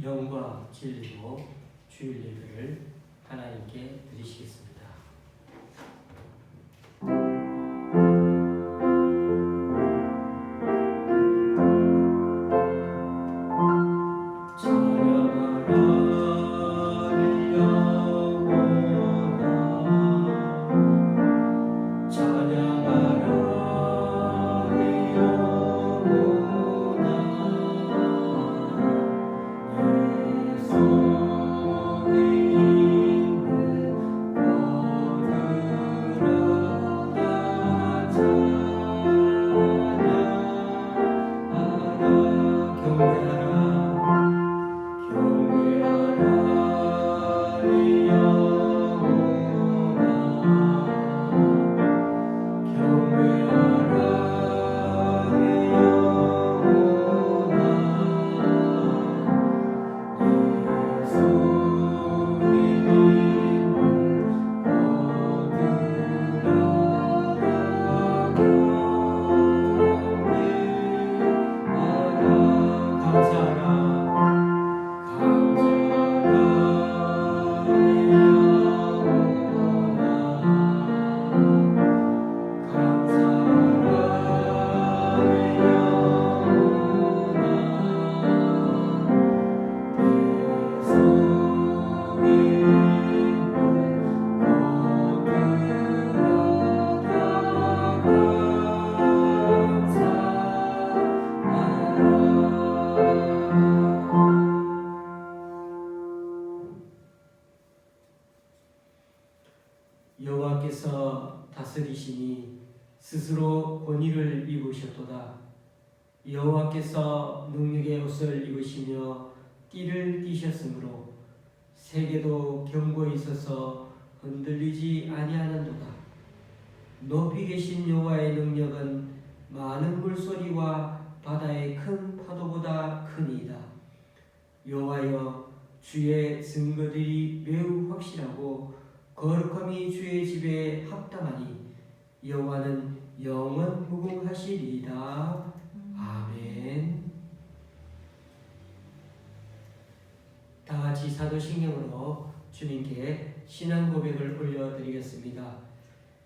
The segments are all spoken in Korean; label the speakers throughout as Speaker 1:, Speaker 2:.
Speaker 1: 영과 진리로 주일 예배를 하나님께 드리시겠습니다. 여호와께서 다스리시니 스스로 권위를 입으셨도다. 여호와께서 능력의 옷을 입으시며 띠를 띠셨으므로 세계도 견고히 서서 흔들리지 아니하는도다. 높이 계신 여호와의 능력은 많은 물소리와 바다의 큰 파도보다 크니이다. 여호와여, 주의 증거들이 매우 확실하고 거룩함이 주의 집에 합당하니 여호와는 영원 무궁하시리이다. 아멘. 다 같이 사도신경으로 주님께 신앙 고백을 올려드리겠습니다.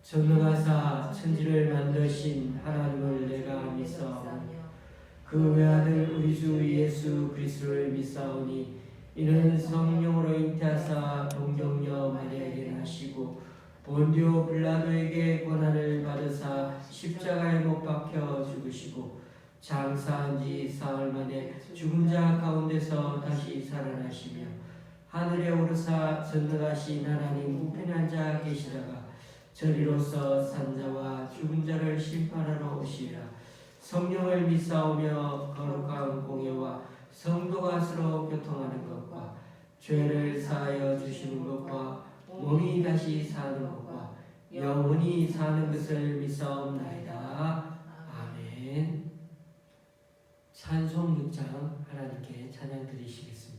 Speaker 1: 전능하사 천지를 만드신 하나님을 내가 믿사오며 그 외아들 우리 주 예수 그리스도를 믿사오니 이는 성령으로 잉태하사 동정녀 마리아에게 나시고 본디오 빌라도에게 고난을 받으사 십자가에 못 박혀 죽으시고 장사한 지 사흘 만에 죽은 자 가운데서 다시 살아나시며 하늘에 오르사 전능하신 하나님 우편에 앉아 계시다가 저리로서 산자와 죽은 자를 심판하러 오시리라. 성령을 믿사오며 거룩한 공예와 성도가 서로 교통하는 것과 죄를 사하여 주시는 것과 몸이 다시 사는 것과 영원히 사는 것을 믿사옵나이다. 아멘. 찬송 6장 하나님께 찬양 드리시겠습니다.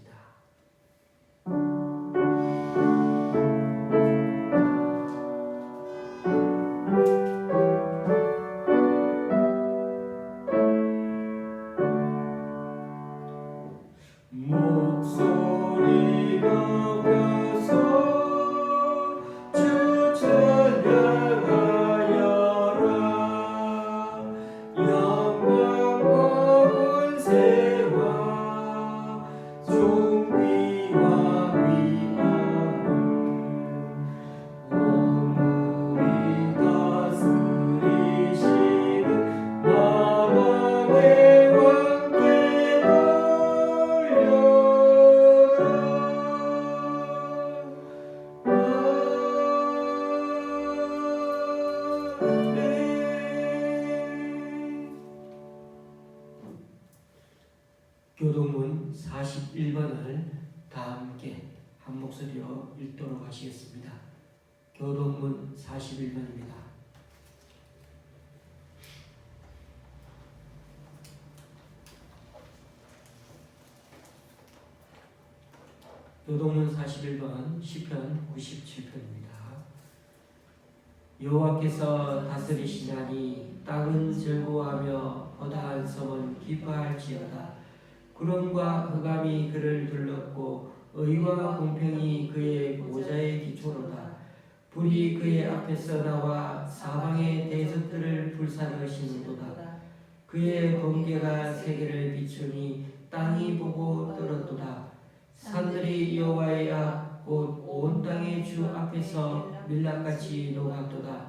Speaker 1: 교동문 41번을 다 함께 한 목소리로 읽도록 하시겠습니다. 교동문 41번입니다. 교동문 41번 시편 97편입니다. 여호와께서 다스리시나니 땅은 즐거워하며 허다한 성은 기뻐할지어다. 구름과 흑암이 그를 둘렀고 의와 공평이 그의 모자의 기초로다. 불이 그의 앞에서 나와 사방의 대적들을 불사르시는도다. 그의 번개가 세계를 비추니 땅이 보고 떨었도다. 산들이 여호와의 앞 곧 온 땅의 주 앞에서 밀랍같이 녹았도다.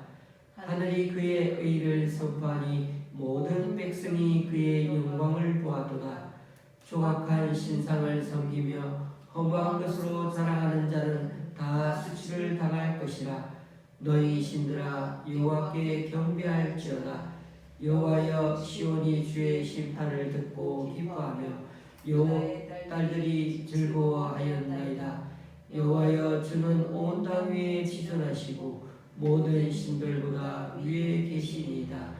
Speaker 1: 하늘이 그의 의를 선포하니 모든 백성이 그의 영광을 보았도다. 조각한 신상을 섬기며 허무한 것으로 자랑하는 자는 다 수치를 당할 것이라. 너희 신들아 여호와께 경배할지어다. 여호와여 시온이 주의 심판을 듣고 기뻐하며 여호와의 딸들이 즐거워하였나이다. 여호와여 주는 온 땅 위에 지존하시고 모든 신들보다 위에 계시니이다.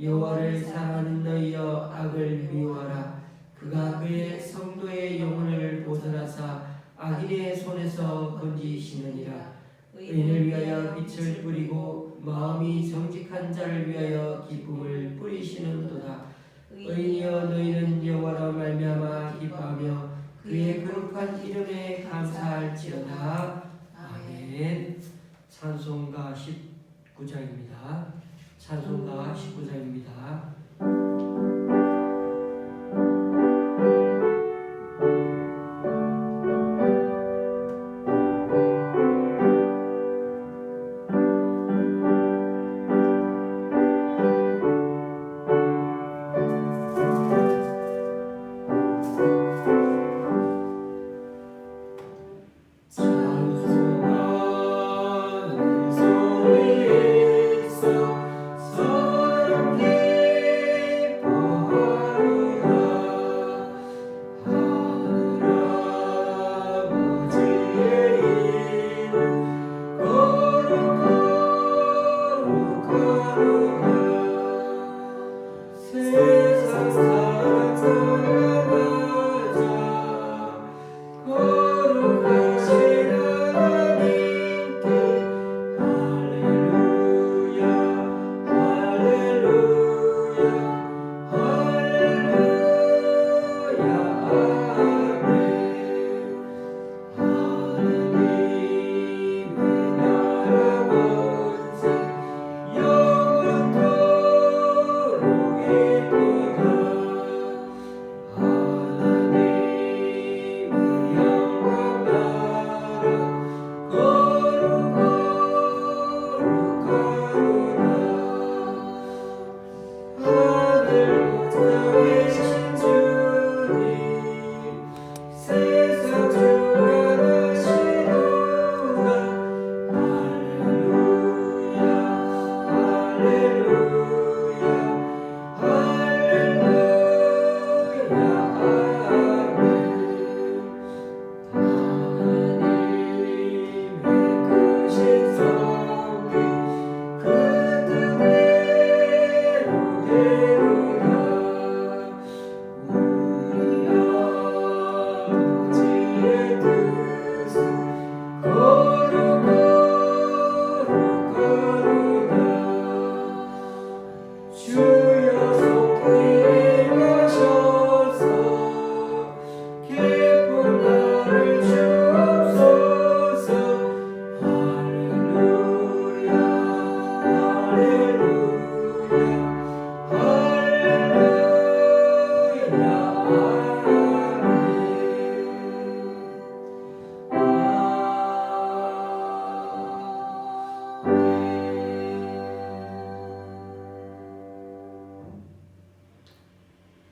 Speaker 1: 여호와를 사랑하는 너희여 악을 미워하라. 그가 그의 성도의 영혼을 보존하사 악인의 손에서 건지시느니라. 의인을 위하여 빛을 뿌리고 마음이 정직한 자를 위하여 기쁨을 뿌리시는도다. 의인이여 너희는 여호와로 말미암아 기뻐하며 그의 거룩한 이름에 감사할지어다. 아멘. 찬송가 19장입니다. 찬송가 19장입니다.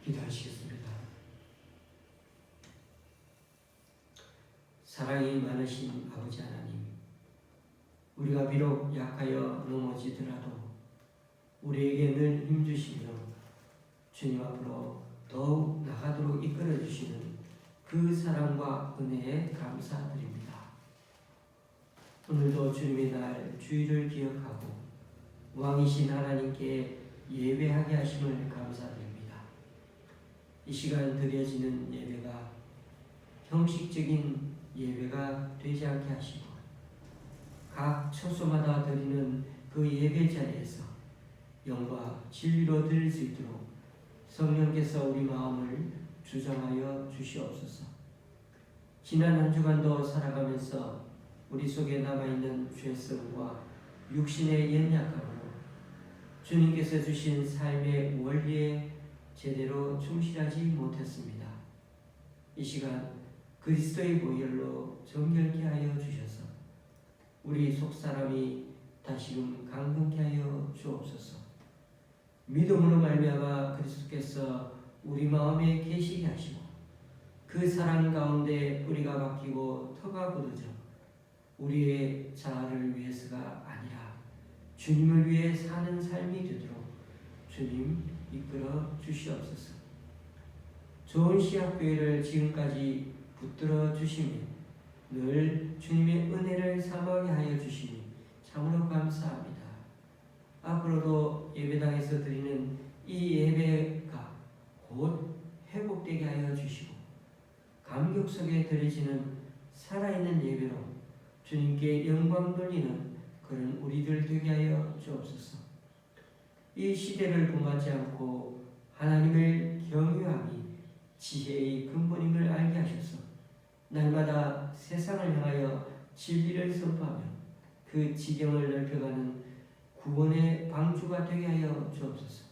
Speaker 1: 기도하시겠습니다. 사랑이 많으신 아버지 하나님, 우리가 비록 약하여 넘어지더라도 우리에게 늘 힘주시며 주님 앞으로 더욱 나가도록 이끌어 주시는 그 사랑과 은혜에 감사드립니다. 오늘도 주님의 날 주일을 기억하고 왕이신 하나님께 예배하게 하심을 감사드립니다. 이 시간 드려지는 예배가 형식적인 예배가 되지 않게 하시고 각 처소마다 드리는 그 예배 자리에서 영과 진리로 드릴 수 있도록 성령께서 우리 마음을 주장하여 주시옵소서. 지난 한 주간도 살아가면서 우리 속에 남아있는 죄성과 육신의 연약함으로 주님께서 주신 삶의 원리에 제대로 충실하지 못했습니다. 이 시간 그리스도의 보혈로 정결케 하여 주셔서 우리 속사람이 다시금 강건케 하여 주옵소서. 믿음으로 말미암아 그리스도께서 우리 마음에 계시게 하시고 그 사랑 가운데 뿌리가 박히고 터가 굳어져 우리의 자아를 위해서가 아니라 주님을 위해 사는 삶이 되도록 주님 이끌어 주시옵소서. 좋은 시학교회를 지금까지 붙들어 주시며 늘 주님의 은혜를 사모하게 하여 주시니 참으로 감사합니다. 앞으로도 예배당에서 드리는 이 예배가 곧 회복되게 하여 주시고 감격 속에 드려지는 살아있는 예배로 주님께 영광 돌리는 그런 우리들 되게 하여 주옵소서. 이 시대를 본받지 않고 하나님을 경외함이 지혜의 근본임을 알게 하셔서 날마다 세상을 향하여 진리를 선포하며 그 지경을 넓혀가는 구원의 방주가 되게 하여 주옵소서.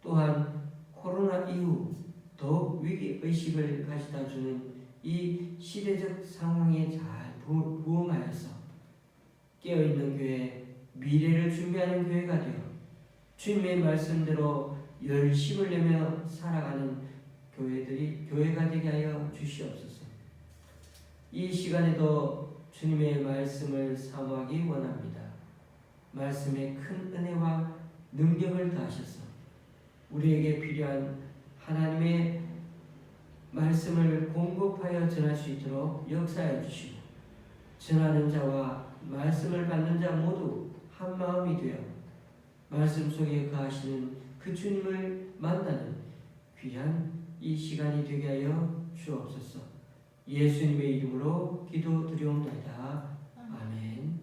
Speaker 1: 또한 코로나 이후 더욱 위기의식을 가져다 주는 이 시대적 상황에 잘 부응하여서 깨어있는 교회, 미래를 준비하는 교회가 되어 주님의 말씀대로 열심을 내며 살아가는 교회가 되게 하여 주시옵소서. 이 시간에도 주님의 말씀을 사모하기 원합니다. 말씀에 큰 은혜와 능력을 더하셔서 우리에게 필요한 하나님의 말씀을 공급하여 전할 수 있도록 역사해 주시고 전하는 자와 말씀을 받는 자 모두 한 마음이 되어 말씀 속에 거하시는 그 주님을 만나는 귀한 이 시간이 되게 하여 주옵소서. 예수님의 이름으로 기도드리옵나이다. 아멘.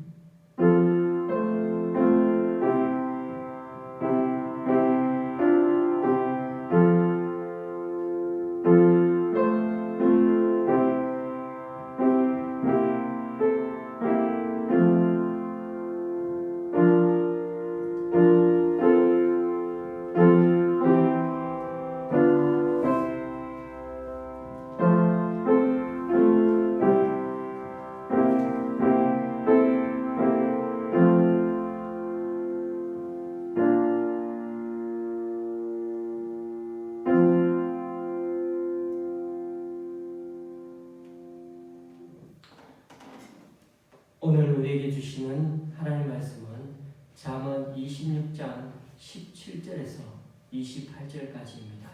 Speaker 1: 오늘 우리에게 주시는 하나님의 말씀은 잠언 26장 17절에서 28절까지입니다.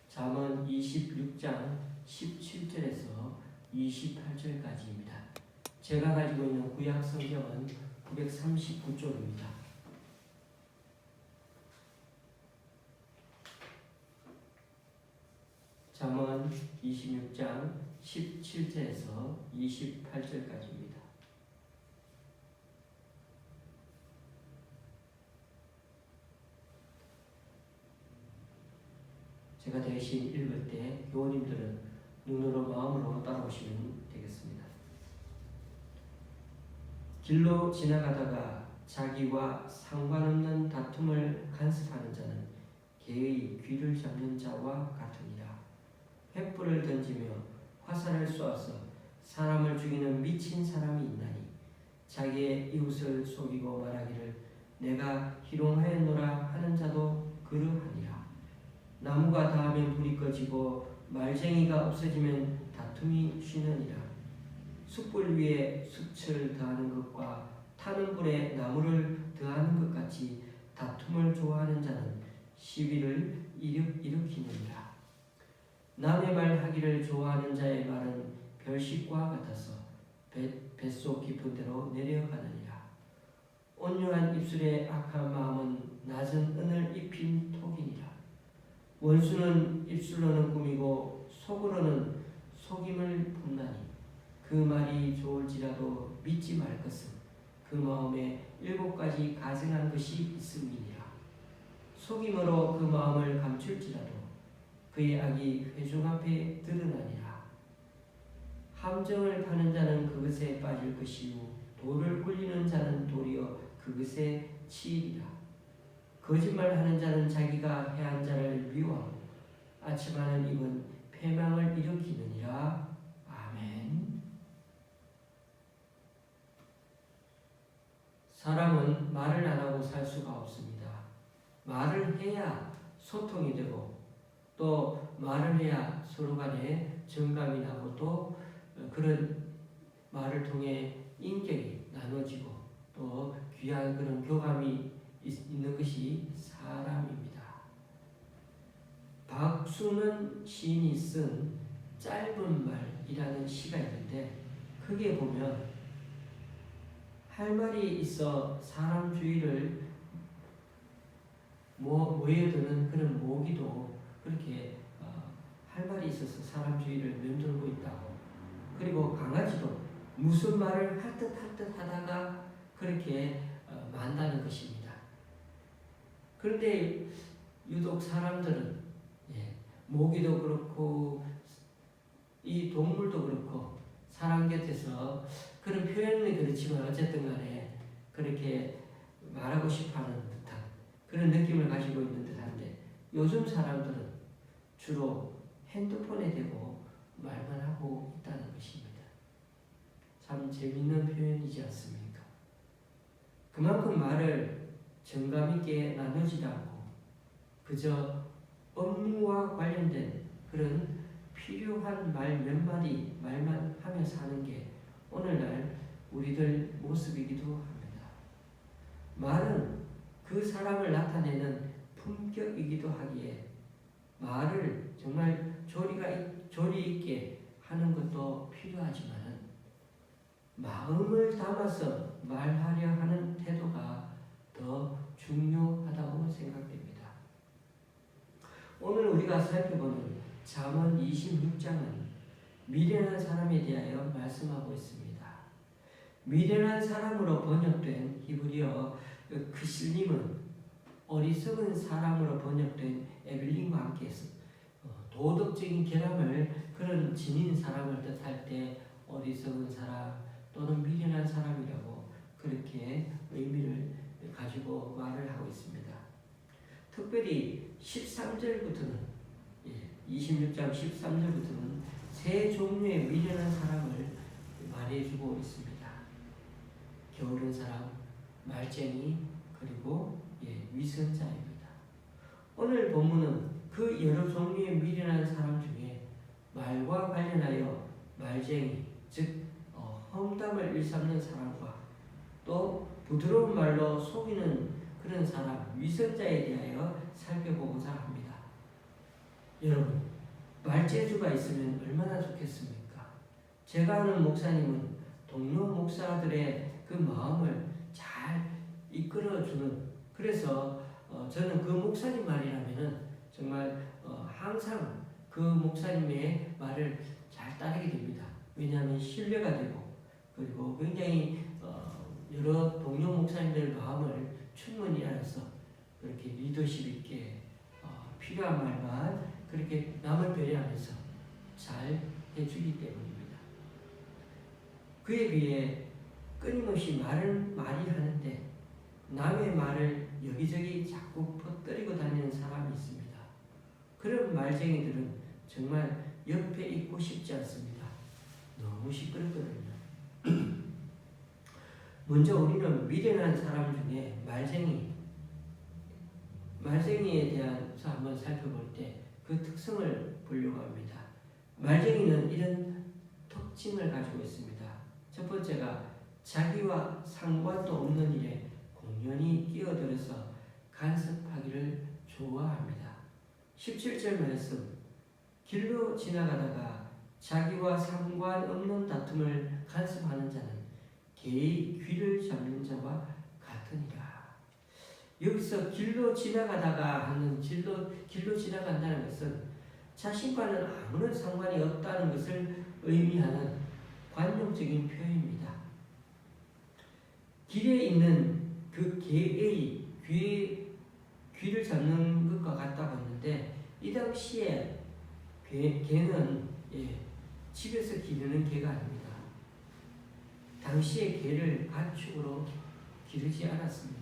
Speaker 1: 잠언 26장 17절에서 28절까지입니다. 제가 가지고 있는 구약 성경은 939쪽입니다. 잠언 26장 17절에서 28절까지입니다. 제가 대신 읽을 때 교우님들은 눈으로 마음으로 따라오시면 되겠습니다. 길로 지나가다가 자기와 상관없는 다툼을 간섭하는 자는 개의 귀를 잡는 자와 같으니라. 횃불을 던지며 화살을 쏘아서 사람을 죽이는 미친 사람이 있나니 자기의 이웃을 속이고 말하기를 내가 희롱하였노라 하는 자도 그러하니라. 나무가 닿으면 불이 꺼지고 말쟁이가 없어지면 다툼이 쉬느니라. 숯불 위에 숯을 더하는 것과 타는 불에 나무를 더하는 것 같이 다툼을 좋아하는 자는 시비를 일으키느니라. 남의 말 하기를 좋아하는 자의 말은 별식과 같아서 뱃속 깊은 데로 내려가느니라. 온유한 입술의 악한 마음은 낮은 은을 입힌 톡이니라. 원수는 입술로는 꾸미고 속으로는 속임을 품나니 그 말이 좋을지라도 믿지 말 것은 그 마음에 7가지 가증한 것이 있음이니라. 속임으로 그 마음을 감출지라도 그의 악이 회중 앞에 드러나니라. 함정을 파는 자는 그것에 빠질 것이요 돌을 굴리는 자는 도리어 그것에 치이리라. 거짓말하는 자는 자기가 해한 자를 미워하고 아침하는 입은 패망을 일으키느니라. 아멘. 사람은 말을 안 하고 살 수가 없습니다. 말을 해야 소통이 되고 또 말을 해야 서로 간에 정감이 나고 또 그런 말을 통해 인격이 나눠지고 또 귀한 그런 교감이 있는 것이 사람입니다. 박수는 시인이 쓴 짧은 말이라는 시가 있는데 거기에 보면 할 말이 있어 사람 주위를 모여드는 그런 모기도 그렇게 할 말이 있어서 사람 주위를 맴돌고 있다고. 그리고 강아지도 무슨 말을 할 듯 하다가 그렇게 만다는 것입니다. 그런데 유독 사람들은 모기도 그렇고 이 동물도 그렇고 사람 곁에서 그런 표현은 그렇지만 어쨌든 간에 그렇게 말하고 싶어하는 듯한 그런 느낌을 가지고 있는 듯한데 요즘 사람들은 주로 핸드폰에 대고 말만 하고 있다는 것입니다. 참 재밌는 표현이지 않습니까? 그만큼 말을 정감 있게 나누지 않고 그저 업무와 관련된 그런 필요한 말 몇 마디 말만 하며 사는 게 오늘날 우리들 모습이기도 합니다. 말은 그 사람을 나타내는 품격이기도 하기에 말을 정말 조리 있게 하는 것도 필요하지만 마음을 담아서 말하려 하는 태도가 더 중요하다고 생각됩니다. 오늘 우리가 살펴보는 잠언 26장은 미련한 사람에 대하여 말씀하고 있습니다. 미련한 사람으로 번역된 히브리어 크실림은 어리석은 사람으로 번역된 에벨린과 함께 도덕적인 결함을 그런 지닌 사람을 뜻할 때 어리석은 사람 또는 미련한 사람이라고 그렇게 의미를 가지고 말을 하고 있습니다. 특별히 13절부터는 26장 13절부터는 세 종류의 미련한 사람을 말해주고 있습니다. 게으른 사람, 말쟁이, 그리고 위선자입니다. 오늘 본문은 그 여러 종류의 미련한 사람 중에 말과 관련하여 말쟁이, 즉 험담을 일삼는 사람과 또 부드러운 말로 속이는 그런 사람, 위선자에 대하여 살펴보고자 합니다. 여러분, 말재주가 있으면 얼마나 좋겠습니까? 제가 아는 목사님은 동료 목사들의 그 마음을 잘 이끌어주는, 그래서 저는 그 목사님 말이라면은 정말 항상 그 목사님의 말을 잘 따르게 됩니다. 왜냐하면 신뢰가 되고 그리고 굉장히 여러 동료 목사님들 마음을 충분히 알아서 그렇게 리더십 있게 필요한 말만 그렇게 남을 배려하면서 잘 해주기 때문입니다. 그에 비해 끊임없이 말을 많이 하는데 남의 말을 여기저기 자꾸 퍼뜨리고 다니는 사람이 있습니다. 그런 말쟁이들은 정말 옆에 있고 싶지 않습니다. 너무 시끄럽거든요. 먼저 우리는 미련한 사람 중에 말쟁이에 대해서 한번 살펴볼 때 그 특성을 보려고 합니다. 말쟁이는 이런 특징을 가지고 있습니다. 첫 번째가 자기와 상관도 없는 일에 공연히 끼어들어서 간섭하기를 좋아합니다. 17절 말씀, 길로 지나가다가 자기와 상관없는 다툼을 간섭하는 자는 개의 귀를 잡는 자와 같으니라. 여기서 길로 지나가다가 하는 길로 지나간다는 것은 자신과는 아무런 상관이 없다는 것을 의미하는 관용적인 표현입니다. 길에 있는 그 개의 귀를 잡는 것과 같다고 했는데 이 당시에 개는 집에서 기르는 개가 아닙니다. 당시에 개를 가축으로 기르지 않았습니다.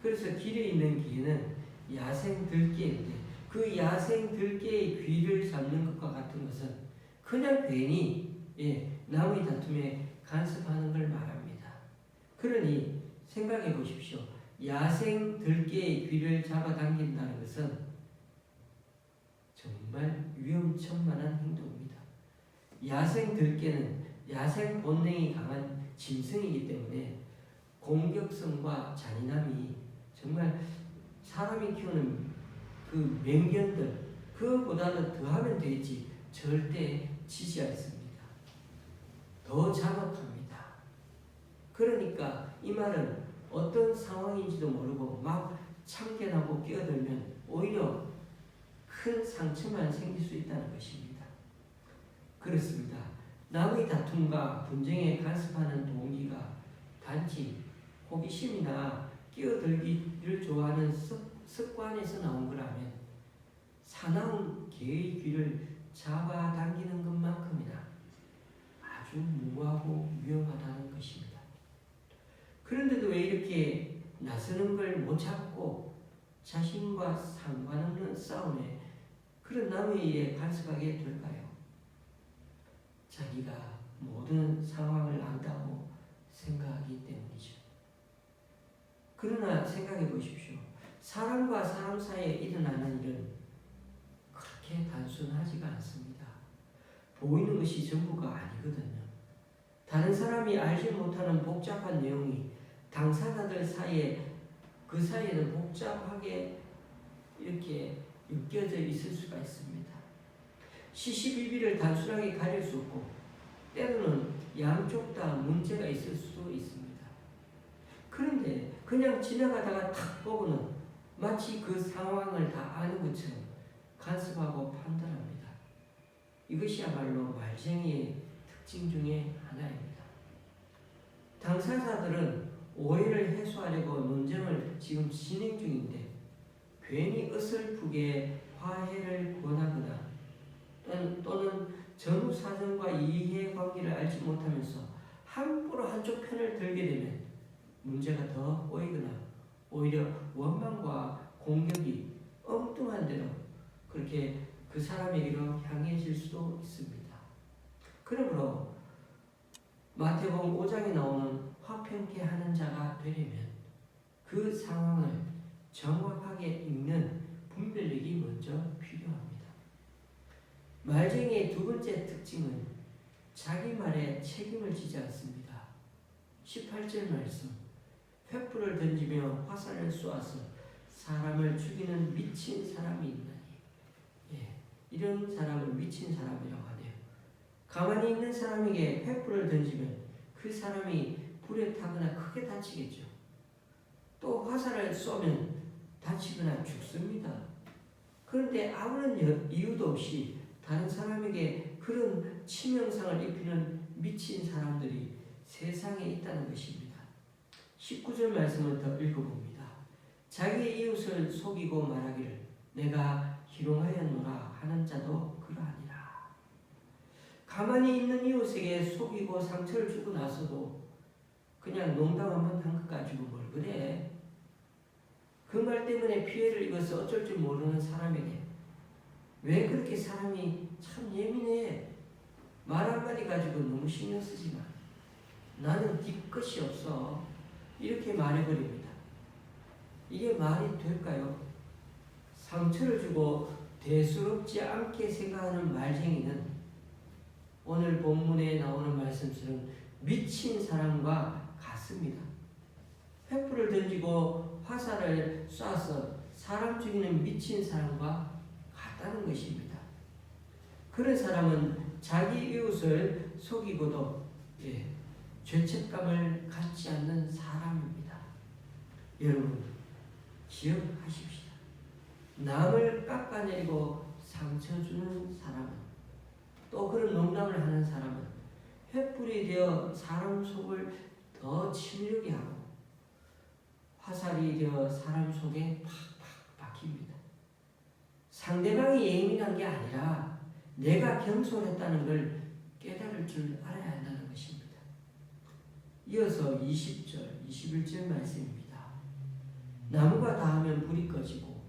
Speaker 1: 그래서 길에 있는 개는 야생 들개인데 그 야생 들개의 귀를 잡는 것과 같은 것은 그냥 괜히 남의 다툼에 간섭하는 걸 말합니다. 그러니 생각해 보십시오. 야생 들개의 귀를 잡아당긴다는 것은 정말 위험천만한 행동입니다. 야생 들개는 야생 본능이 강한 짐승이기 때문에 공격성과 잔인함이 정말 사람이 키우는 그 맹견들 그보다는 더하면 되지 절대 지지 않습니다. 더 잔혹합니다. 그러니까 이 말은 어떤 상황인지도 모르고 막 참견하고 끼어들면 오히려 큰 상처만 생길 수 있다는 것입니다. 그렇습니다. 남의 다툼과 분쟁에 간섭하는 동기가 단지 호기심이나 끼어들기를 좋아하는 습관에서 나온 거라면 사나운 개의 귀를 잡아당기는 것만큼이나 아주 무모하고 위험하다는 것입니다. 그런데도 왜 이렇게 나서는 걸 못 참고 자신과 상관없는 싸움에 그런 남의 일에 간섭하게 될까요? 자기가 모든 상황을 안다고 생각하기 때문이죠. 그러나 생각해 보십시오. 사람과 사람 사이에 일어나는 일은 그렇게 단순하지가 않습니다. 보이는 것이 전부가 아니거든요. 다른 사람이 알지 못하는 복잡한 내용이 당사자들 사이에 그 사이에는 복잡하게 이렇게 엮여져 있을 수가 있습니다. 시시비비를 단순하게 가릴 수 없고 때로는 양쪽 다 문제가 있을 수도 있습니다. 그런데 그냥 지나가다가 탁 보고는 마치 그 상황을 다 아는 것처럼 간섭하고 판단합니다. 이것이야말로 말쟁이의 특징 중에 하나입니다. 당사자들은 오해를 해소하려고 논쟁을 지금 진행 중인데 괜히 어설프게 화해를 권하거나 또는 전후 사정과 이해관계를 알지 못하면서 함부로 한쪽 편을 들게 되면 문제가 더 꼬이거나 오히려 원망과 공격이 엉뚱한 대로 그렇게 그 사람에게로 향해질 수도 있습니다. 그러므로 마태복음 5장에 나오는 화평케 하는 자가 되려면 그 상황을 정확하게 읽는 분별력이 먼저 필요합니다. 말쟁이의 두 번째 특징은 자기 말에 책임을 지지 않습니다. 18절 말씀 횃불을 던지며 화살을 쏘아서 사람을 죽이는 미친 사람이 있나니 이런 사람을 미친 사람이라고 하네요. 가만히 있는 사람에게 횃불을 던지면 그 사람이 불에 타거나 크게 다치겠죠. 또 화살을 쏘면 다치거나 죽습니다. 그런데 아무런 이유도 없이 다른 사람에게 그런 치명상을 입히는 미친 사람들이 세상에 있다는 것입니다. 19절 말씀을 더 읽어봅니다. 자기 이웃을 속이고 말하기를 내가 희롱하였노라 하는 자도 그러하니라. 가만히 있는 이웃에게 속이고 상처를 주고 나서도 그냥 농담 한번 한 것 가지고 뭘 그래. 그 말 때문에 피해를 입어서 어쩔 줄 모르는 사람에게 왜 그렇게 사람이 참 예민해. 말 한마디 가지고 너무 신경 쓰지 마. 나는 네 것이 없어. 이렇게 말해버립니다. 이게 말이 될까요? 상처를 주고 대수롭지 않게 생각하는 말쟁이는 오늘 본문에 나오는 말씀처럼 미친 사람과 같습니다. 횃불을 던지고 화살을 쏴서 사람 죽이는 미친 사람과 같다는 것입니다. 그런 사람은 자기 이웃을 속이고도 죄책감을 갖지 않는 사람입니다. 여러분 기억하십시오. 남을 깎아내리고 상처 주는 사람은 또 그런 농담을 하는 사람은 횃불이 되어 사람 속을 더 치밀게 하고 화살이 되어 사람 속에 팍팍 박힙니다. 상대방이 예민한 게 아니라 내가 경솔했다는 걸 깨달을 줄 알아야 한다는 것입니다. 이어서 20절, 21절 말씀입니다. 나무가 다하면 불이 꺼지고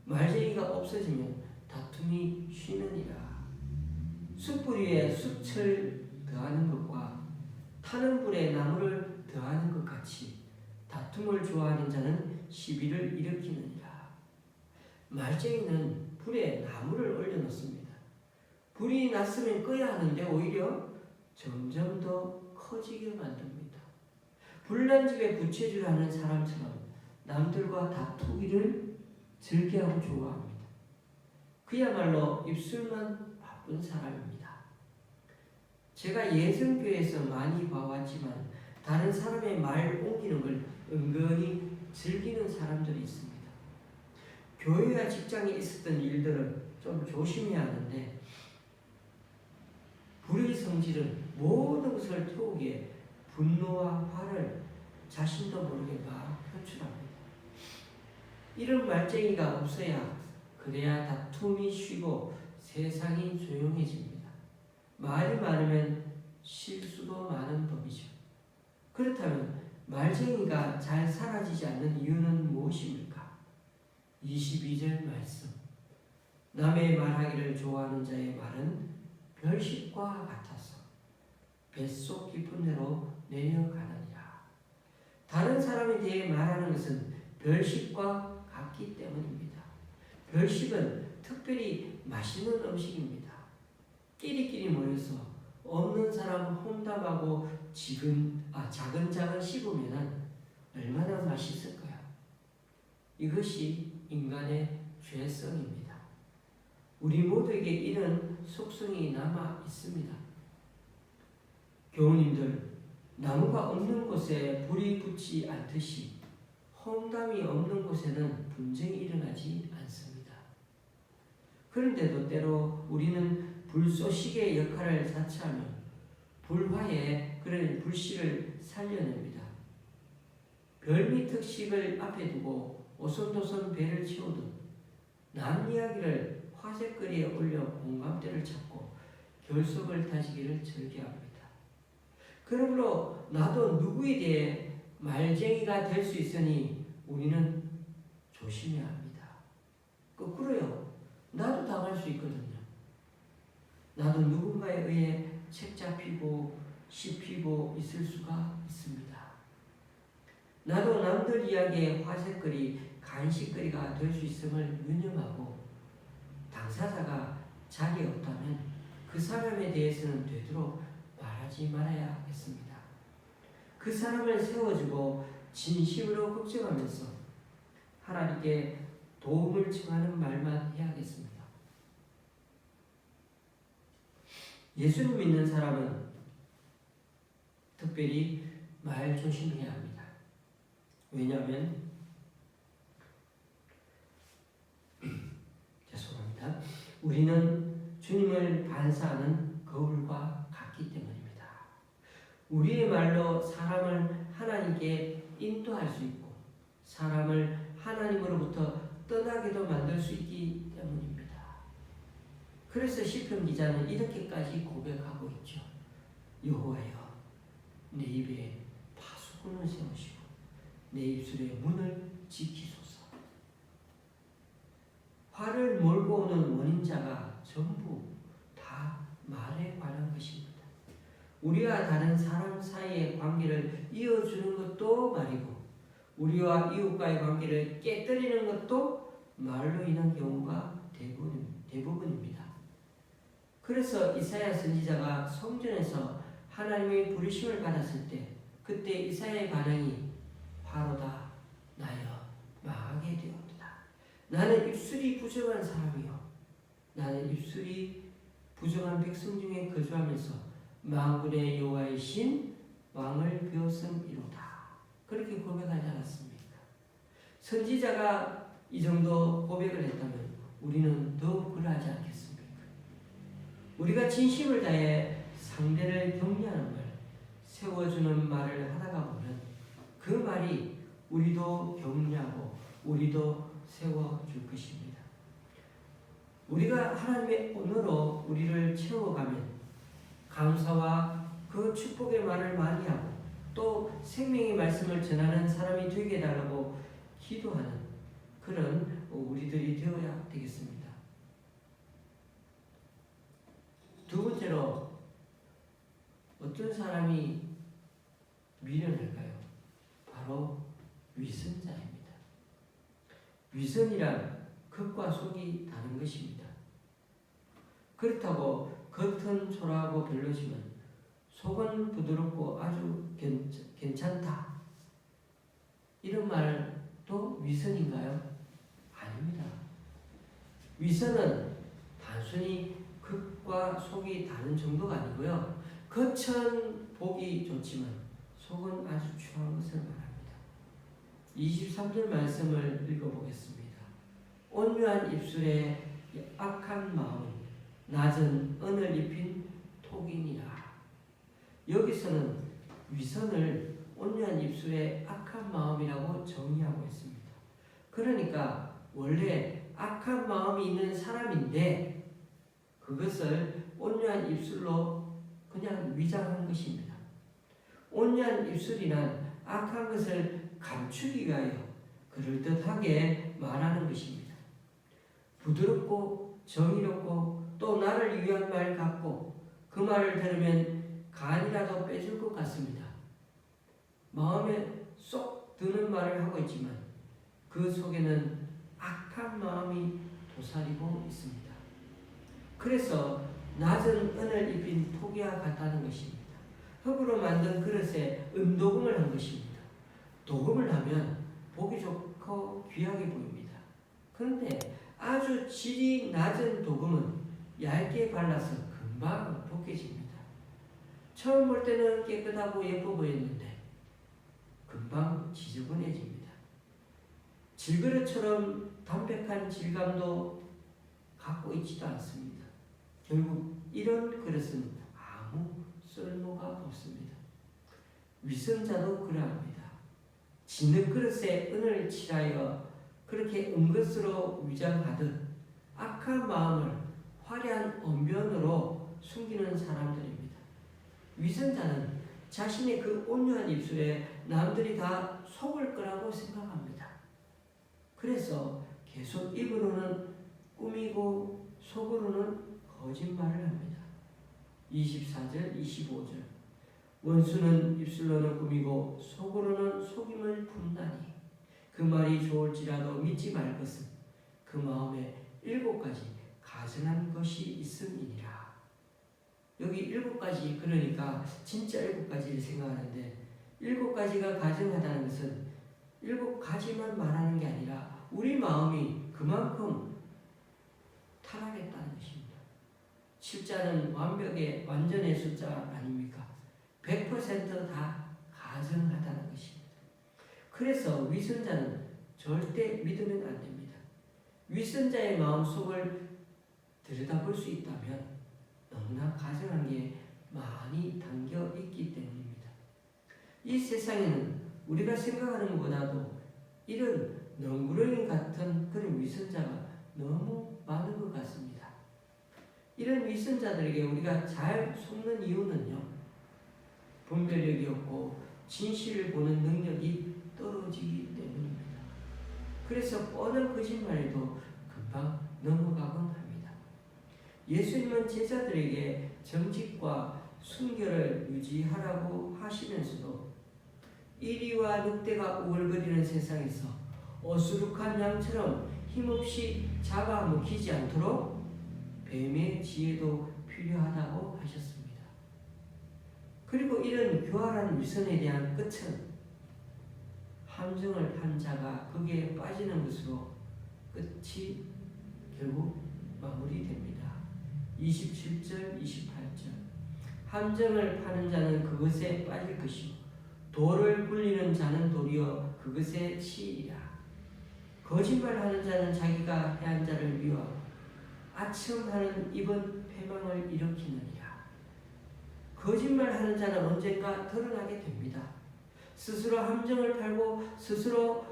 Speaker 1: 말쟁이가 없어지면 다툼이 쉬느니라. 숯불 위에 숯을 더하는 것과 타는 불에 나무를 더하는 것 같이 다툼을 좋아하는 자는 시비를 일으키느니라. 말쟁이는 불에 나무를 올려놓습니다. 불이 났으면 꺼야 하는데 오히려 점점 더 커지게 만듭니다. 불난 집에 부채질하는 사람처럼 남들과 다투기를 즐겨하고 좋아합니다. 그야말로 입술만 바쁜 사람입니다. 제가 예전교회에서 많이 봐왔지만 다른 사람의 말 옮기는 걸 은근히 즐기는 사람들이 있습니다. 교회와 직장에 있었던 일들을 좀 조심해야 하는데 불의 성질은 모든 것을 태우기에 분노와 화를 자신도 모르게 막 표출합니다. 이런 말쟁이가 없어야 그래야 다툼이 쉬고 세상이 조용해집니다. 말이 많으면 실수도 많은 법이죠. 그렇다면 말쟁이가 잘 사라지지 않는 이유는 무엇입니까? 22절 말씀. 남의 말하기를 좋아하는 자의 말은 별식과 같아서 뱃속 깊은 데로 내려가느니라. 다른 사람에 대해 말하는 것은 별식과 같기 때문입니다. 별식은 특별히 맛있는 음식입니다. 끼리끼리 모여서 없는 사람 험담하고 자근자근 씹으면 얼마나 맛있을까요? 이것이 인간의 죄성입니다. 우리 모두에게 이런 속성이 남아 있습니다. 교우님들, 나무가 없는 곳에 불이 붙지 않듯이 험담이 없는 곳에는 분쟁이 일어나지 않습니다. 그런데도 때로 우리는 불쏘시개의 역할을 자처하며 불화에 그런 불씨를 살려냅니다. 별미특식을 앞에 두고 오손도손 배를 채우듯 남 이야기를 화제거리에 올려 공감대를 찾고 결속을 다지기를 즐겨합니다. 그러므로 나도 누구에 대해 말쟁이가 될 수 있으니 우리는 조심해야 합니다. 거꾸로요. 나도 당할 수 있거든요. 나도 누군가에 의해 책 잡히고 씹히고 있을 수가 있습니다. 나도 남들 이야기의 화제거리, 간식거리가 될 수 있음을 유념하고 당사자가 자리에 없다면 그 사람에 대해서는 되도록 말하지 말아야 하겠습니다. 그 사람을 세워주고 진심으로 걱정하면서 하나님께 도움을 청하는 말만 해야겠습니다. 예수를 믿는 사람은 특별히 말 조심해야 합니다. 왜냐하면 죄송합니다. 우리는 주님을 반사하는 거울과 같기 때문입니다. 우리의 말로 사람을 하나님께 인도할 수 있고 사람을 하나님으로부터 떠나게도 만들 수 있기 때문입니다. 그래서 시편 기자는 이렇게까지 고백하고 있죠. 여호와여, 내 입에 파수꾼을 세우시고 내 입술의 문을 지키소서. 화를 몰고 오는 원인자가 전부 다 말에 관한 것입니다. 우리와 다른 사람 사이의 관계를 이어주는 것도 말이고 우리와 이웃과의 관계를 깨뜨리는 것도 말로 인한 경우가 대부분입니다. 그래서 이사야 선지자가 성전에서 하나님의 부르심을 받았을 때 그때 이사야의 반응이 화로다 나여 망하게 되었다. 나는 입술이 부정한 사람이요 나는 입술이 부정한 백성 중에 거주하면서 만군의 여호와이신 왕을 배웠음이로다. 그렇게 고백하지 않았습니까? 선지자가 이 정도 고백을 했다면 우리는 더욱 그러하지 않겠습니까? 우리가 진심을 다해 상대를 격려하는 말, 세워주는 말을 하다가 보면 그 말이 우리도 격려하고 우리도 세워줄 것입니다. 우리가 하나님의 언어로 우리를 채워가면 감사와 그 축복의 말을 많이 하고 또 생명의 말씀을 전하는 사람이 되게 해달라고 기도하는 그런 우리들이 되어야 되겠습니다. 두 번째로 어떤 사람이 미련할까요? 바로 위선자입니다. 위선이란 겉과 속이 다른 것입니다. 그렇다고 겉은 초라하고 별로지만 속은 부드럽고 아주 괜찮다. 이런 말도 위선인가요? 아닙니다. 위선은 단순히 겉과 속이 다른 정도가 아니고요. 겉은 보기 좋지만 속은 아주 추한 것을 말합니다. 23절 말씀을 읽어보겠습니다. 온유한 입술에 악한 마음은 낮은 은을 입힌 톡이니라. 여기서는 위선을 온유한 입술에 악한 마음이라고 정의하고 있습니다. 그러니까 원래 악한 마음이 있는 사람인데 그것을 온유한 입술로 그냥 위장한 것입니다. 온유한 입술이란 악한 것을 감추기 위하여 그럴듯하게 말하는 것입니다. 부드럽고 정의롭고 또 나를 위한 말 같고 그 말을 들으면 간이라도 빼줄 것 같습니다. 마음에 쏙 드는 말을 하고 있지만 그 속에는 악한 마음이 도사리고 있습니다. 그래서 낮은 은을 입힌 토기와 같다는 것입니다. 흙으로 만든 그릇에 은도금을 한 것입니다. 도금을 하면 보기 좋고 귀하게 보입니다. 그런데 아주 질이 낮은 도금은 얇게 발라서 금방 벗겨집니다. 처음 볼 때는 깨끗하고 예뻐 보였는데 금방 지저분해집니다. 질그릇처럼 담백한 질감도 갖고 있지도 않습니다. 결국 이런 그릇은 아무 쓸모가 없습니다. 위선자도 그러합니다. 진흙 그릇에 은을 칠하여 그렇게 은것으로 위장하듯 악한 마음을 화려한 언변으로 숨기는 사람들입니다. 위선자는 자신의 그 온유한 입술에 남들이 다 속을 거라고 생각합니다. 그래서 계속 입으로는 꾸미고 속으로는 거짓말을 합니다. 24절, 25절. 원수는 입술로는 꾸미고 속으로는 속임을 품나니 그 말이 좋을지라도 믿지 말 것은 그 마음에 7가지 가증한 것이 있음이니라. 여기 7가지 그러니까 진짜 7가지를 생각하는데 7가지가 가증하다는 것은 7가지만 말하는 게 아니라 우리 마음이 그만큼 타락했다는 것입니다. 7자는 완벽의 완전의 숫자 아닙니까? 100% 다 가증하다는 것입니다. 그래서 위선자는 절대 믿으면 안 됩니다. 위선자의 마음속을 들여다볼 수 있다면 너무나 가증한 게 많이 담겨 있기 때문입니다. 이 세상에는 우리가 생각하는 것보다도 이런 넝구렁이 같은 그런 위선자가 너무 많은 것 같습니다. 이런 위선자들에게 우리가 잘 속는 이유는요, 분별력이 없고 진실을 보는 능력이 떨어지기 때문입니다. 그래서 뻔한 거짓말에도 금방 넘어가곤 합니다. 예수님은 제자들에게 정직과 순결을 유지하라고 하시면서도 이리와 늑대가 우글거리는 세상에서 어수룩한 양처럼 힘없이 잡아먹히지 않도록 뱀의 지혜도 필요하다고 하셨습니다. 그리고 이런 교활한 위선에 대한 끝은 함정을 한 자가 거기에 빠지는 것으로 끝이 결국 마무리됩니다. 27절, 28절. 함정을 파는 자는 그것에 빠질 것이요 돌을 굴리는 자는 도리어 그것에 치이리라. 거짓말하는 자는 자기가 해한 자를 미워하고 아첨하는 입은 패망을 일으키느니라. 거짓말하는 자는 언젠가 드러나게 됩니다. 스스로 함정을 팔고 스스로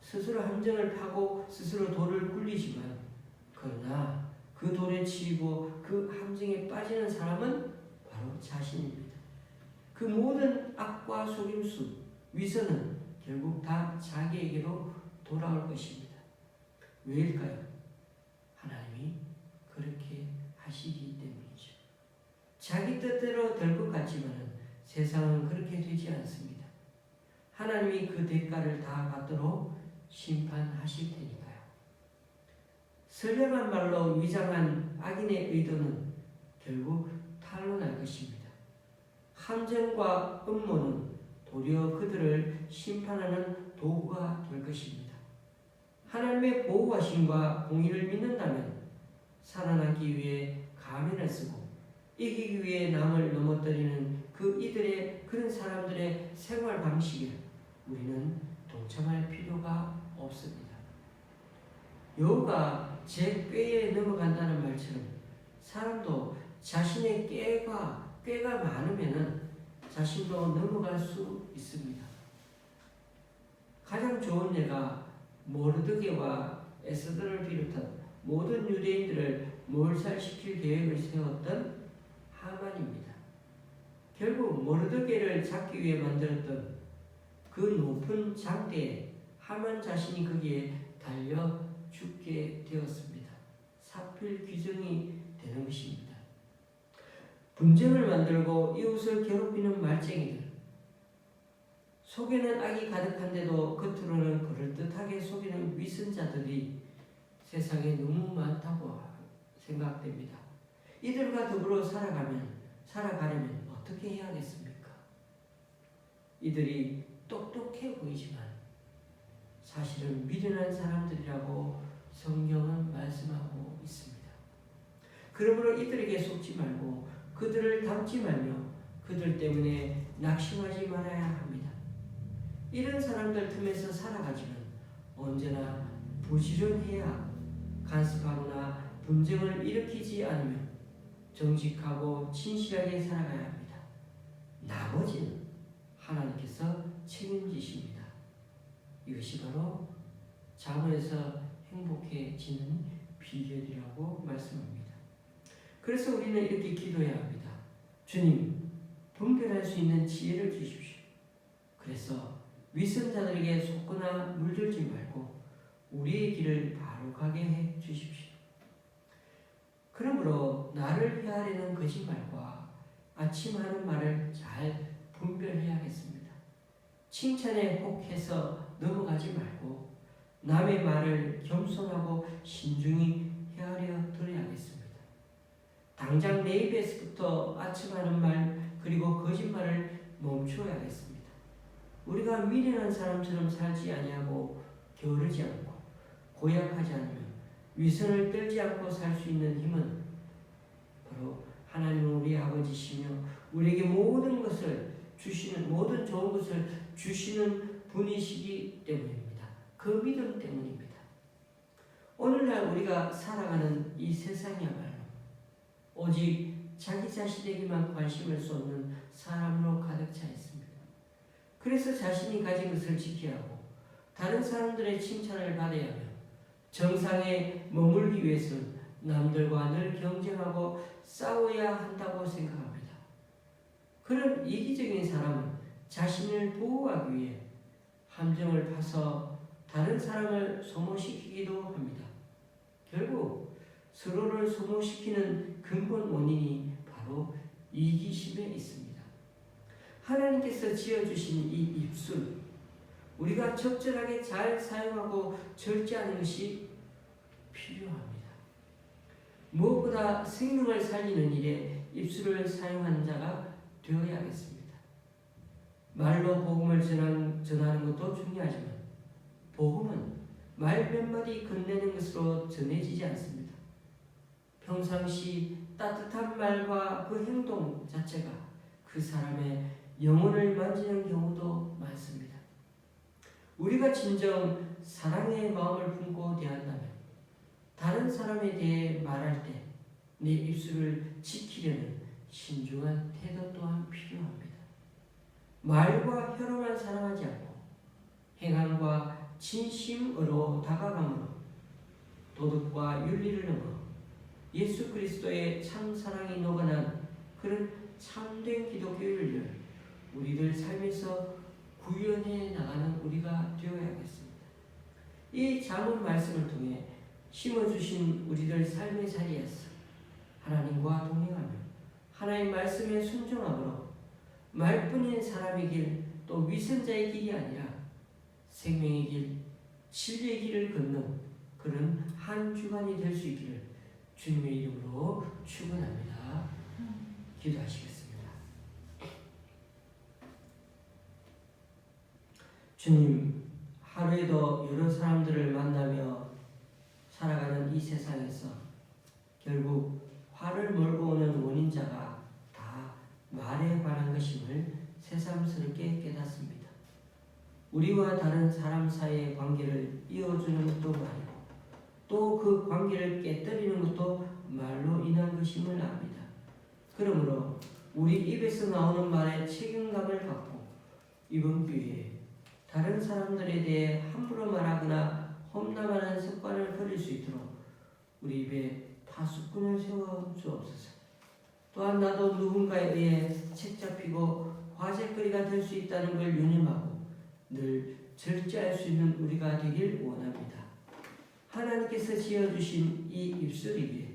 Speaker 1: 함정을 파고 스스로 돌을 굴리지만 그러나 그 돌에 치이고 그 함정에 빠지는 사람은 바로 자신입니다. 그 모든 악과 속임수, 위선은 결국 다 자기에게로 돌아올 것입니다. 왜일까요? 하나님이 그렇게 하시기 때문이죠. 자기 뜻대로 될 것 같지만 세상은 그렇게 되지 않습니다. 하나님이 그 대가를 다 받도록 심판하실 테니까요. 선량한 말로 위장한 악인의 의도는 결국 탄로날 것입니다. 함정과 음모는 도리어 그들을 심판하는 도구가 될 것입니다. 하나님의 보호하심과 공의를 믿는다면 살아남기 위해 가면을 쓰고 이기기 위해 남을 넘어뜨리는 이들의 그런 사람들의 생활 방식에 우리는 동참할 필요가 없습니다. 여우가 제 꾀에 넘어간다는 말처럼 사람도 자신의 꾀가 많으면 자신도 넘어갈 수 있습니다. 가장 좋은 예가 모르드게와 에스더를 비롯한 모든 유대인들을 몰살시킬 계획을 세웠던 하만입니다. 결국 모르드게를 잡기 위해 만들었던 그 높은 장대에 하만 자신이 거기에 달려 죽게 되었습니다. 사필 규정이 되는 것입니다. 분쟁을 만들고 이웃을 괴롭히는 말쟁이들, 속에는 악이 가득한데도 겉으로는 그럴듯하게 속이는 위선자들이 세상에 너무 많다고 생각됩니다. 이들과 더불어 살아가려면 어떻게 해야겠습니까? 이들이 똑똑해 보이지만 사실은 미련한 사람들이라고 성경은 말씀하고 있습니다. 그러므로 이들에게 속지 말고 그들을 닮지 말며 그들 때문에 낙심하지 말아야 합니다. 이런 사람들 틈에서 살아가지만 언제나 부지런해야 간섭하거나 분쟁을 일으키지 않으며 정직하고 진실하게 살아가야 합니다. 나머지는 하나님께서 책임지십니다. 이것이 바로 자문에서 행복해지는 비결이라고 말씀합니다. 그래서 우리는 이렇게 기도해야 합니다. 주님, 분별할 수 있는 지혜를 주십시오. 그래서 위선자들에게 속거나 물들지 말고 우리의 길을 바로 가게 해 주십시오. 그러므로 나를 헤아리는 거짓말과 아침하는 말을 잘 분별해야겠습니다. 칭찬에 혹해서 넘어가지 말고 남의 말을 겸손하고 신중히 헤아려 들어야겠습니다. 당장 내 입에서부터 아침하는 말 그리고 거짓말을 멈춰야겠습니다. 우리가 미련한 사람처럼 살지 아니하고 게으르지 않고 고약하지 않으며 위선을 떨지 않고 살 수 있는 힘은 바로 하나님은 우리 아버지시며 우리에게 모든 것을 주시는 모든 좋은 것을 주시는 분이시기 때문입니다. 그 믿음 때문입니다. 오늘날 우리가 살아가는 이 세상이야말로 오직 자기 자신에게만 관심을 쏟는 사람으로 가득 차 있습니다. 그래서 자신이 가진 것을 지켜야 하고 다른 사람들의 칭찬을 받아야 하며 정상에 머물기 위해서는 남들과 늘 경쟁하고 싸워야 한다고 생각합니다. 그런 이기적인 사람은 자신을 보호하기 위해 함정을 파서 다른 사람을 소모시키기도 합니다. 결국 서로를 소모시키는 근본 원인이 바로 이기심에 있습니다. 하나님께서 지어주신 이 입술, 우리가 적절하게 잘 사용하고 절제하는 것이 필요합니다. 무엇보다 생명을 살리는 일에 입술을 사용하는 자가 되어야겠습니다. 말로 복음을 전하는 것도 중요하지만 복음은 말 몇 마디 건네는 것으로 전해지지 않습니다. 평상시 따뜻한 말과 그 행동 자체가 그 사람의 영혼을 만지는 경우도 많습니다. 우리가 진정 사랑의 마음을 품고 대한다면 다른 사람에 대해 말할 때 내 입술을 지키려는 신중한 태도 또한 필요합니다. 말과 혀로만 사랑하지 않고 행함과 진심으로 다가감으로 도덕과 윤리를 넘어 예수 그리스도의 참 사랑이 녹아난 그런 참된 기독교를 우리들 삶에서 구현해 나가는 우리가 되어야겠습니다. 이 잠언 말씀을 통해 심어주신 우리들 삶의 자리에서 하나님과 동행하며 하나님 말씀에 순종함으로 말뿐인 사람의 길, 또 위선자의 길이 아니라 생명의 길, 진리의 길을 걷는 그런 한 주간이 될 수 있기를 주님의 이름으로 축원합니다. 기도하시겠습니다. 주님, 하루에도 여러 사람들을 만나며 살아가는 이 세상에서 결국 화를 몰고 오는 원인자가 다 말에 관한 것임을 새삼스럽게 깨닫습니다. 우리와 다른 사람 사이의 관계를 이어주는 것도 말이고 또 그 관계를 깨뜨리는 것도 말로 인한 것임을 압니다. 그러므로 우리 입에서 나오는 말에 책임감을 갖고 이번 기회에 다른 사람들에 대해 함부로 말하거나 험담하는 습관을 버릴 수 있도록 우리 입에 파수꾼을 세워 주옵소서. 또한 나도 누군가에 의해 책잡히고 화제거리가 될 수 있다는 걸 유념하고 늘 절제할 수 있는 우리가 되길 원합니다. 하나님께서 지어주신 이 입술이기에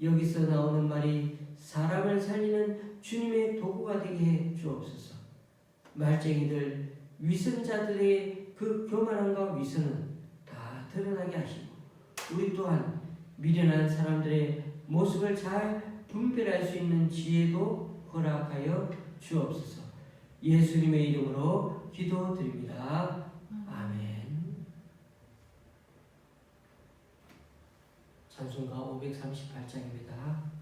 Speaker 1: 여기서 나오는 말이 사람을 살리는 주님의 도구가 되게 해 주옵소서. 말쟁이들, 위선자들의 그 교만함과 위선은 다 드러나게 하시고 우리 또한 미련한 사람들의 모습을 잘 분별할 수 있는 지혜도 허락하여 주옵소서. 예수님의 이름으로 기도드립니다. 아멘. 찬송가 538장입니다.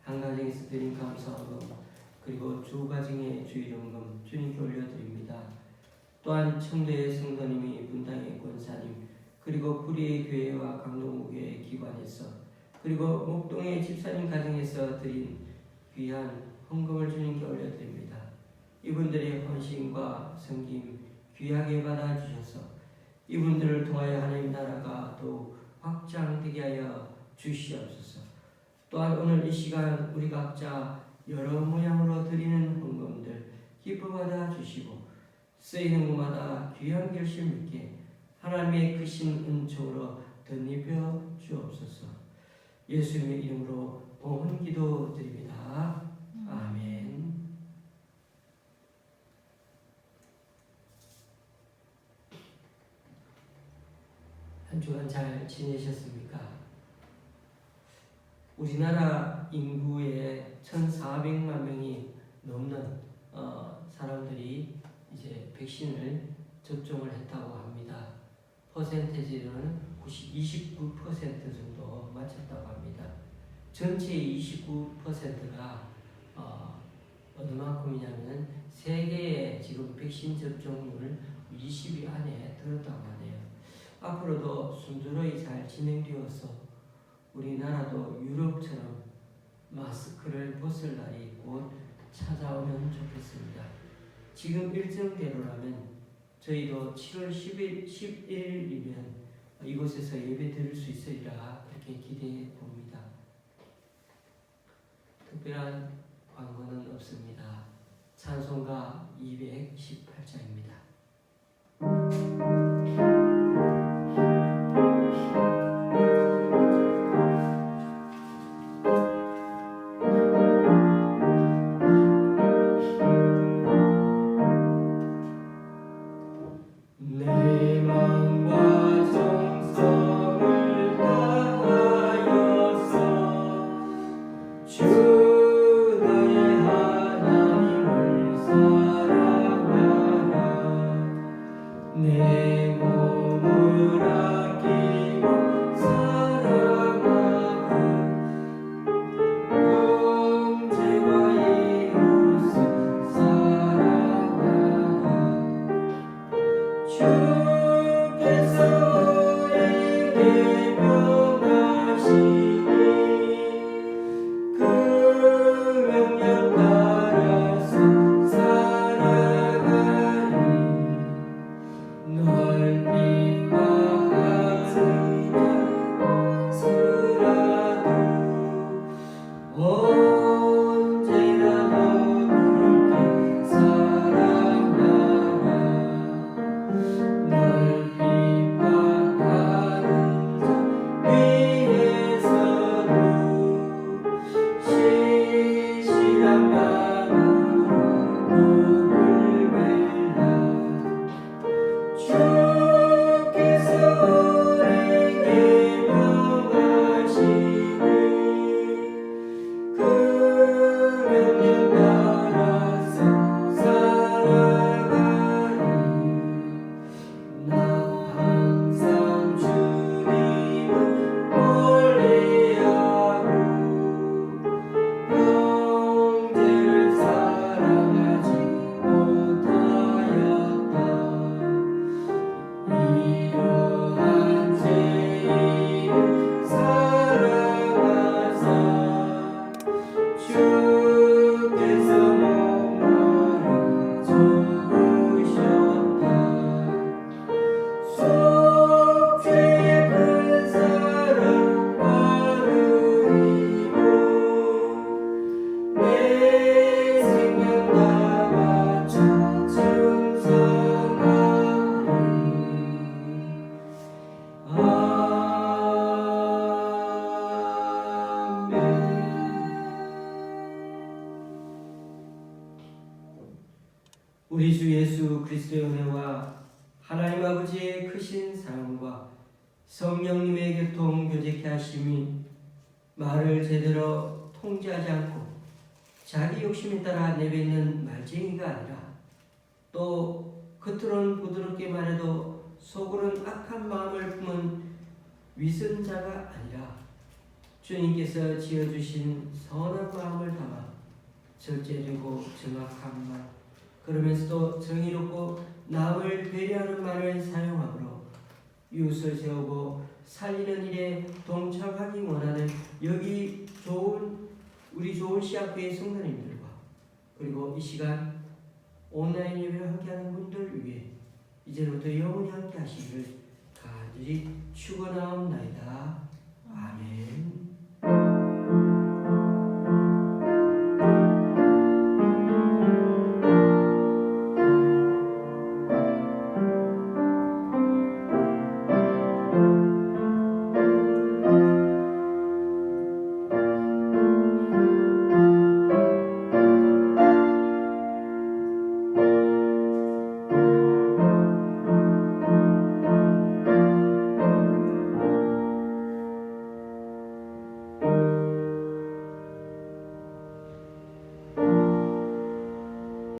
Speaker 1: 한 가정에서 드린 감사헌금, 그리고 주 가정의 주일헌금 주님께 올려드립니다. 또한 청도의 성도님이 분당의 권사님, 그리고 구리의 교회와 강동구교회 기관에서, 그리고 목동의 집사님 가정에서 드린 귀한 헌금을 주님께 올려드립니다. 이분들의 헌신과 섬김 귀하게 받아주셔서 이분들을 통하여 하나님 나라가 더 확장되게 하여 주시옵소서. 또한 오늘 이 시간 우리 각자 여러 모양으로 드리는 헌금들 기뻐 받아 주시고 쓰이는 곳마다 귀한 결실 있게 하나님의 크신 은총으로 덧입혀 주옵소서. 예수님의 이름으로 온 기도 드립니다. 아멘. 한 주간 잘 지내셨습니까? 우리나라 인구의 1,400만 명이 넘는 사람들이 이제 백신을 접종을 했다고 합니다. 퍼센테이지는 29% 정도 맞췄다고 합니다. 전체의 29%가 어느 만큼이냐면 세계의 지금 백신 접종률 20위 안에 들었다고 하네요. 앞으로도 순조로이 잘 진행되어서 우리나라도 유럽처럼 마스크를 벗을 날이 곧 찾아오면 좋겠습니다. 지금 일정대로라면 저희도 7월 11일이면 이곳에서 예배 드릴 수 있으리라 그렇게 기대해 봅니다. 특별한 광고는 없습니다. 찬송가 218장입니다. 우리 주 예수 그리스도의 은혜와 하나님 아버지의 크신 사랑과 성령님의 교통 교제케 하심이 말을 제대로 통제하지 않고 자기 욕심에 따라 내뱉는 말쟁이가 아니라 또 겉으로는 부드럽게 말해도 속으로는 악한 마음을 품은 위선자가 아니라 주님께서 지어주신 선한 마음을 담아 절제되고 정확한 말, 그러면서도 정의롭고 남을 배려하는 말을 사용하므로 이웃을 세우고 살리는 일에 동참하기 원하는 우리 좋은 시학교의 성도님들과 그리고 이 시간 온라인 예배를 함께하는 분들 위해 이제부터 영원히 함께 하시기를 간절히 축원하옵나이다. 아멘.